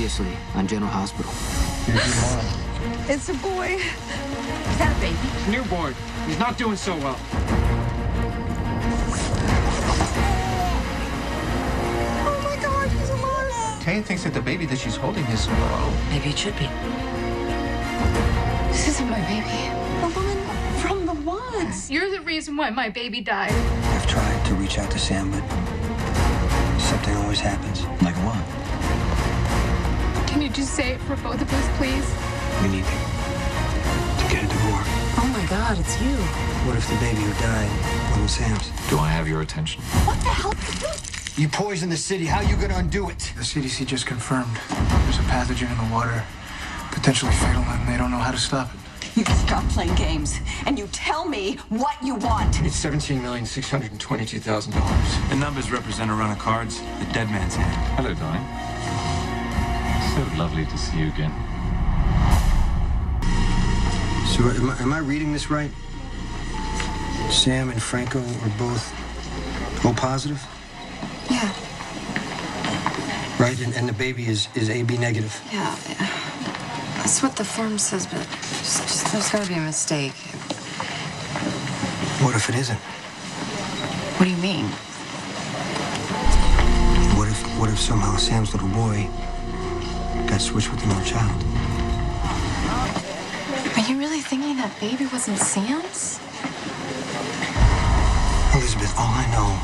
previously on General Hospital. It's a boy. Is that a baby? It's newborn. He's not doing so well. Oh my God, he's alive. Taya thinks that the baby that she's holding is her own. Maybe it should be. This isn't my baby. The woman from the woods. You're the reason why my baby died. I've tried to reach out to Sam, but something always happens. Like what? Can you just say it for both of us, please? We need to get a divorce. Oh my God, it's you. What if the baby who died wasn't Sam's? Do I have your attention? What the hell are you doing? You poisoned the city. How are you gonna undo it? The CDC just confirmed there's a pathogen in the water, potentially fatal, and they don't know how to stop it. You stop playing games, and you tell me what you want. It's $17,622,000. The numbers represent a run of cards, the dead man's hand. Hello, darling. So lovely to see you again. So am I reading this right? Sam and Franco are both O positive? Yeah. Right, and the baby is AB negative. Yeah. That's what the form says, but there's gotta be a mistake. What if it isn't? What do you mean? What if somehow Sam's little boy got switched with another child? Are you really thinking that baby wasn't Sam's? Elizabeth, all I know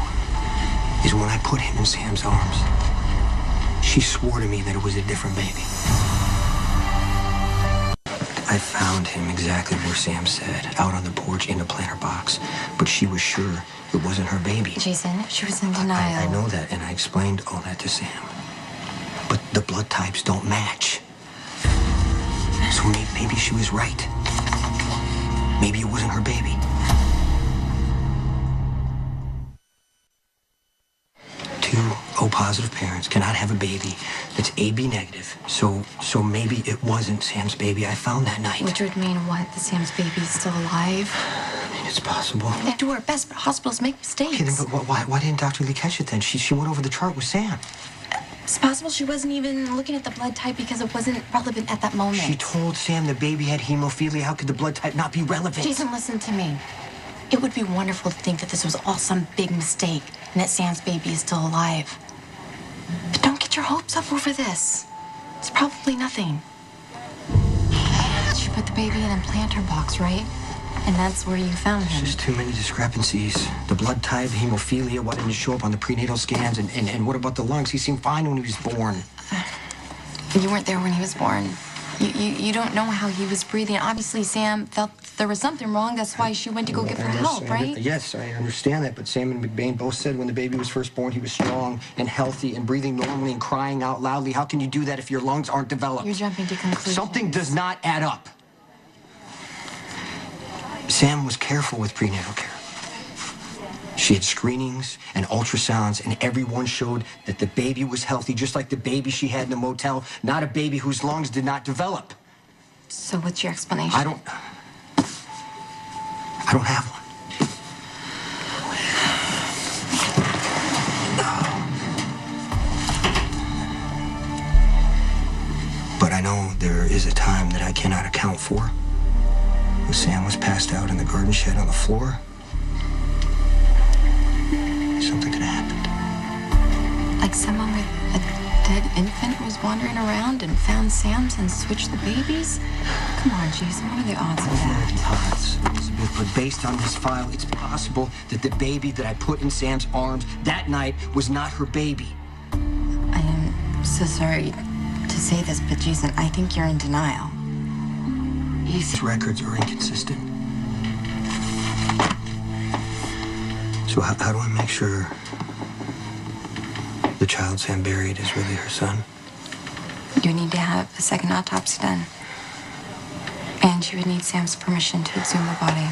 is when I put him in Sam's arms, she swore to me that it was a different baby. I found him exactly where Sam said, out on the porch in a planter box, but she was sure it wasn't her baby. Jason, she was in denial. I know that, and I explained all that to Sam. But the blood types don't match. So maybe she was right. Maybe it wasn't her baby. Two O-positive parents cannot have a baby that's AB negative. So maybe it wasn't Sam's baby I found that night. Which would mean what? That Sam's baby's still alive? I mean, it's possible. They do our best, but hospitals make mistakes. Okay, then, but why didn't Dr. Lee catch it then? She went over the chart with Sam. It's possible she wasn't even looking at the blood type because it wasn't relevant at that moment. She told Sam the baby had hemophilia. How could the blood type not be relevant? Jason, listen to me. It would be wonderful to think that this was all some big mistake and that Sam's baby is still alive. But don't get your hopes up over this. It's probably nothing. She put the baby in a planter box, right? And that's where you found him. There's just too many discrepancies. The blood type, hemophilia, why didn't it show up on the prenatal scans? And what about the lungs? He seemed fine when he was born. You weren't there when he was born. You don't know how he was breathing. Obviously, Sam felt there was something wrong. That's why she went to go give her help, right? Yes, I understand that. But Sam and McBain both said when the baby was first born, he was strong and healthy and breathing normally and crying out loudly. How can you do that if your lungs aren't developed? You're jumping to conclusions. Something does not add up. Sam was careful with prenatal care. She had screenings and ultrasounds, and everyone showed that the baby was healthy, just like the baby she had in the motel, not a baby whose lungs did not develop. So what's your explanation? I don't have one. But I know there is a time that I cannot account for. When Sam was passed out in the garden shed on the floor, something could have happened. Like someone with a dead infant was wandering around and found Sam's and switched the babies? Come on, Jason, what are the odds of that? Odds, Elizabeth, but based on this file, it's possible that the baby that I put in Sam's arms that night was not her baby. I am so sorry to say this, but Jason, I think you're in denial. These records are inconsistent. So how do I make sure the child Sam buried is really her son? You need to have a second autopsy done. And you would need Sam's permission to exhume the body.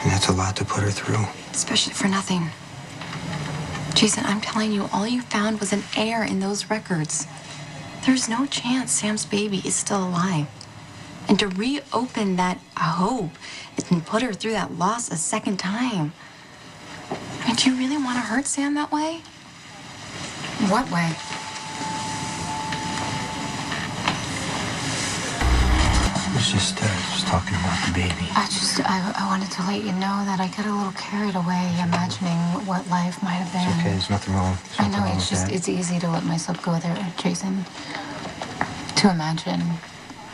And that's a lot to put her through. Especially for nothing. Jason, I'm telling you, all you found was an error in those records. There's no chance Sam's baby is still alive. And to reopen that hope and put her through that loss a second time. I mean, do you really want to hurt Sam that way? What way? was just talking about the baby. I wanted to let you know that I got a little carried away imagining what life might have been. It's okay, there's nothing wrong. I know, it's easy to let myself go there, Jason. To imagine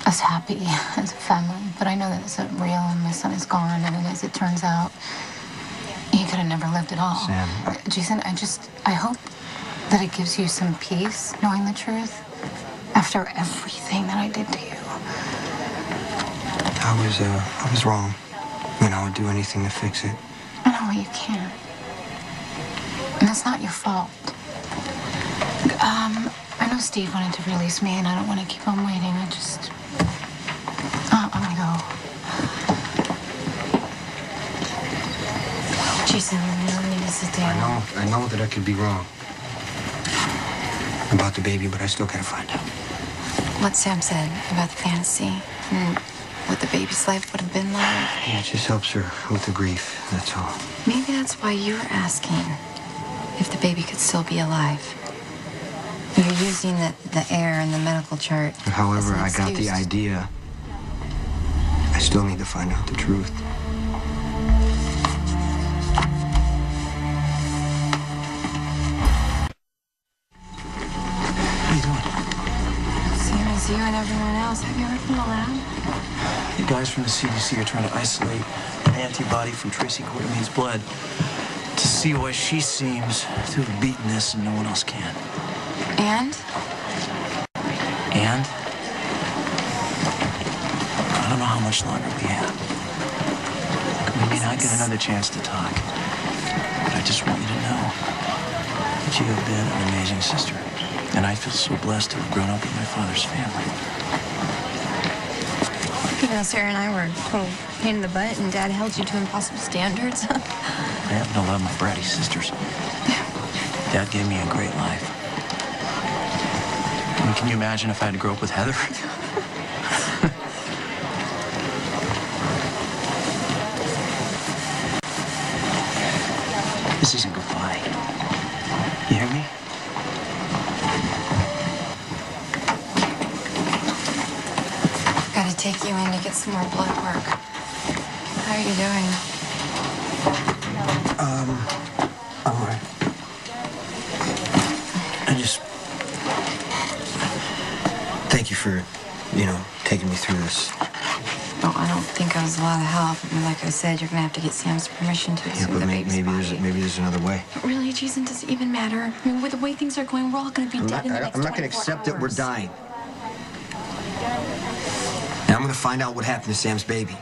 us happy as a family. But I know that it's not real and my son is gone, and as it turns out, he could have never lived at all. Sam. Jason, I hope that it gives you some peace knowing the truth after everything that I did to you. I was wrong. And I would do anything to fix it. No, you can't. And that's not your fault. I know Steve wanted to release me, and I don't want to keep on waiting. I'm gonna go. Jason, I need to sit down. I know that I could be wrong about the baby, but I still gotta find out. What Sam said about the fantasy and what the baby's life would have been like. Yeah, it just helps her with the grief, that's all. Maybe that's why you're asking if the baby could still be alive. You're using the air and the medical chart. However, I got the idea. I still need to find out the truth. How you doing? Same as you and everyone else. Have you heard from the lab? The guys from the CDC are trying to isolate an antibody from Tracy Quartermaine's blood to see why she seems to have beaten this and no one else can. And? And? I don't know how much longer we have. We may not get another chance to talk. But I just want you to know that you have been an amazing sister. And I feel so blessed to have grown up with my father's family. Even though Sarah and I were total pain in the butt and Dad held you to impossible standards. I happen to love my bratty sisters. Dad gave me a great life. I mean, can you imagine if I had to grow up with Heather? This isn't goodbye. You hear me? Gotta take you in to get some more blood work. How are you doing? I'm all right. Thank you for, taking me through this. Well, I don't think I was a lot of help. I mean, like I said, you're gonna have to get Sam's permission to exhume the baby's body. Maybe there's another way. But really, Jason, does it even matter? I mean, with the way things are going, we're all gonna be dead in the next 24 hours. I'm not gonna accept that we're dying. And I'm gonna find out what happened to Sam's baby.